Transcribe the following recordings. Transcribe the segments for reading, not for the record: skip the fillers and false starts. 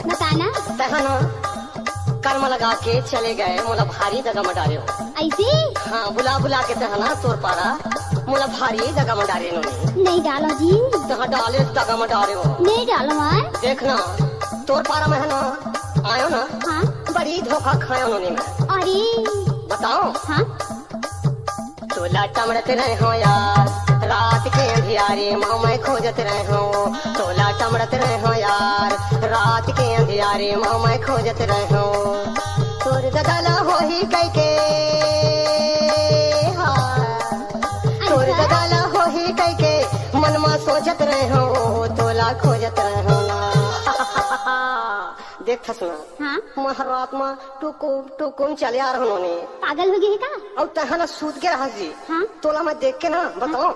बताना। तहना कर्म लगा के चले गए मोला भारी जगह में डाले हो। ऐसे? हाँ, बुला बुला के तहना तोर पारा मोला भारी जगह में डाले उन्होंने। नहीं डालो जी। तहाँ डाले जगह में डाले हो। नहीं डालो मार। देखना तोर पारा में है ना आयो ना। हाँ। बड़ी धोखा खाया उन्होंने मैं। अरे बताओ। हाँ। तोला टमड़त रहे हो यार रात के अंधियारे माँ मैं खोजत रहे हो। तोला टमड़त रहे हो यार रात के अंधियारे माँ मैं खोजत रहे हो। तोर दगाला हो ही कई के तोर दगाला हो ही कई के मन में सोचत रहे हो। तोला खोजत रहे हो ना। देख सुना। हाँ। महारात में टुकुम चले आ रहे उन्होंने। पागल हो गए का? और तहना सूत के रहा जी। हाँ। तोला मैं देख के ना बताओ।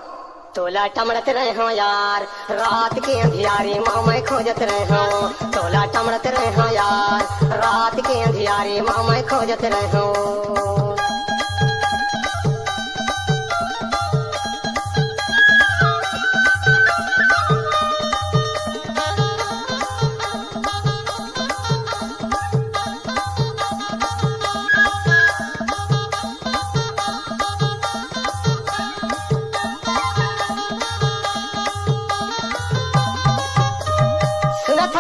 तोला टमड़त रहे हो यार रात के अंधियारे माँ मैं खोजत रहे हो। तोला टमड़त रहे हो यार रात के अंधियारे माँ मैं खोजत रहे हो।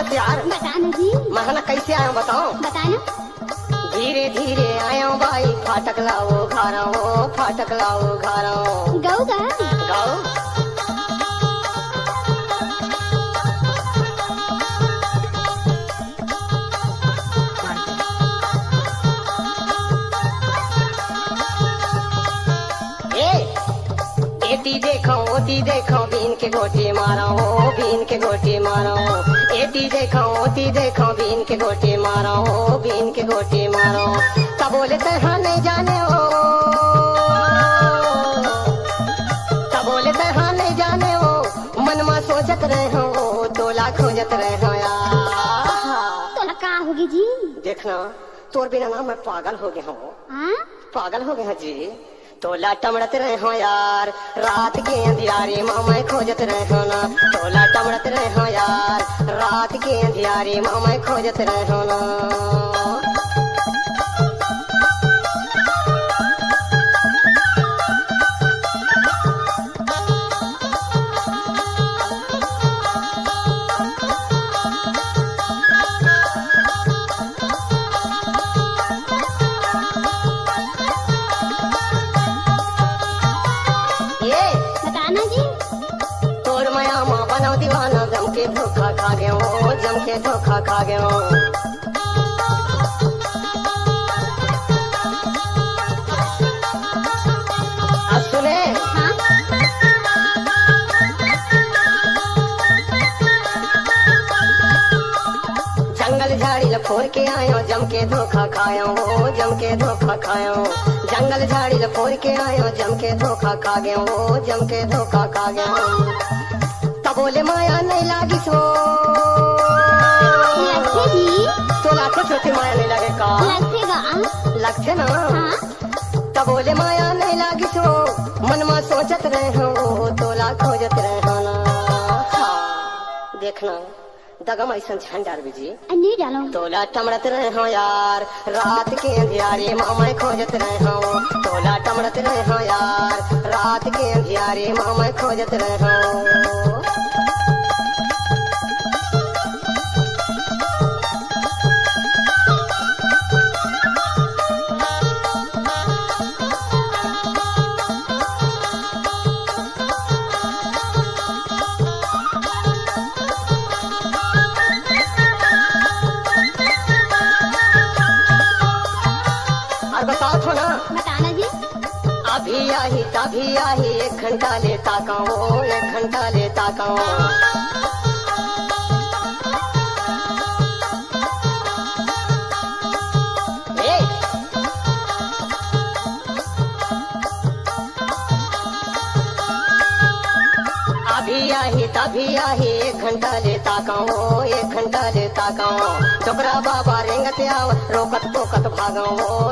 यार बताना जी। महना कैसे आया बताओ। बताना। धीरे धीरे आयो भाई फाटक लाओ घारा हो फाटक लाओ घारा हो। गौ गा गाओ। एती देखो ओती देखो बीन के गोटी मारो बीन के गोटी मारो। एती देखो ओती देखो बीन के गोटी मारो बीन के गोटी मारो। तब बोले तहा नहीं जाने हो तब बोले तहा नहीं जाने हो मन में सोचत रहे हो। तोला खोजत रहे हो यार। तोला का होगी जी? देखना तोर बिना ना मैं पागल हो गया हूँ। हाँ? पागल हो गया जी। तोला टमड़त रहे हो यार रात के अंधियारे माँ मैं खोजत रहे हो ना। तोला टमड़त रहे हो यार रात के अंधियारे माँ मैं खोजत रहे हो ना। बताना जी। तोर माया माँ बनाओ दीवाना जम के धोखा खा गया हूँ जम के धोखा खा गया हूँ। अब सुने। हाँ? जंगल झाड़ी लफोर के आयो जम के धोखा खायो जम के धोखा खायो। जंगल झाड़ी लफोर के आयो जम के धोखा खा गयो जम के धोखा खा गयो। तब बोले माया नहीं लागी सो लगते जी। तो लाखों छोटी माया नहीं लगे का। लगतेगा। लगते ना। हाँ? तब बोले माया नहीं लागी सो मन में सोचत रहे हो। तो लाखों खोजत रहे हो ना। हाँ। देखना दगम ऐसा झंडार बीजी। नहीं डालो। तोला टमड़त रहे हो यार रात के अंधियारे माँ मैं खोजत रहे हो। तोला टमड़त रहे हो यार रात के अंधियारे माँ मैं खोजत रहे हो। और बताओ थो ना। बताना जी। अभी आही तभी आही 1 घंटा लेता कहूँ 1 घंटा लेता कहूँ। तभी आही 1 घंटा लेता कहूँ 1 घंटा लेता कहूँ। डोकरा बाबा रेंगत आव रोकत पोकत भागो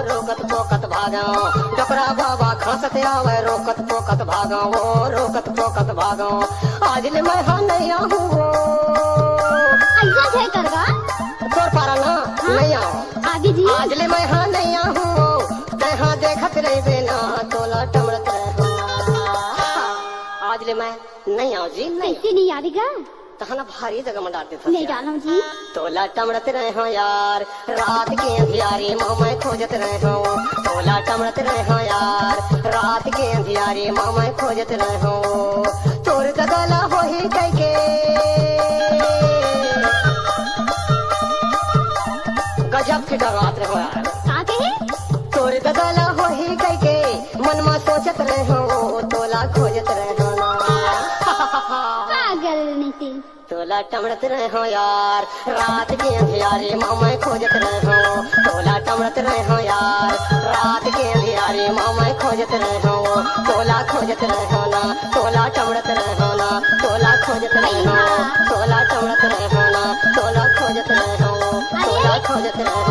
रोकत पोकत भागो। डोकरा बाबा खसत आव रोकत पोकत भागो रोकत पोकत भागो। आज ले मैं हाँ नहीं आहूँ ऐसा छे करगा तोर पारा ना नहीं आओ आगे जी आज ले मैं हाँ नहीं आहूँ तहाँ देखत रही बेना तोला टमड़त रहो आज ले मैं नहीं आओ जी नहीं कैसे नहीं आवेगा तहाँ ना भारी जगह में डाल देता नहीं डालो जी तोला टमड़त रहे हो यार रात के अंधियारे मामा खोजत रहे हो तोला टमड़त रहे हो यार रात के अंधियारे मामा खोजत रहे हो तोर दगला हो ही कह के गजब की डरात रहे हो यार का कहे तोर दगला हो ही कह के मन में सोचत रहे हो तोला खोजत रहे हो ना पागल नीति तोला टमड़त रहे हो यार रात के अंधियारे मामा खोजत रहे हो तोला टमड़त रहे हो यार रात के अंधियारे मामा खोजत रहे हो तोला खोजत रहे हो ना तोला टमड़त रहे हो ना तोला खोजत रहे हो तोला टमड़त रहे हो ना तोला खोजत रहे हो तोला खोजत रहे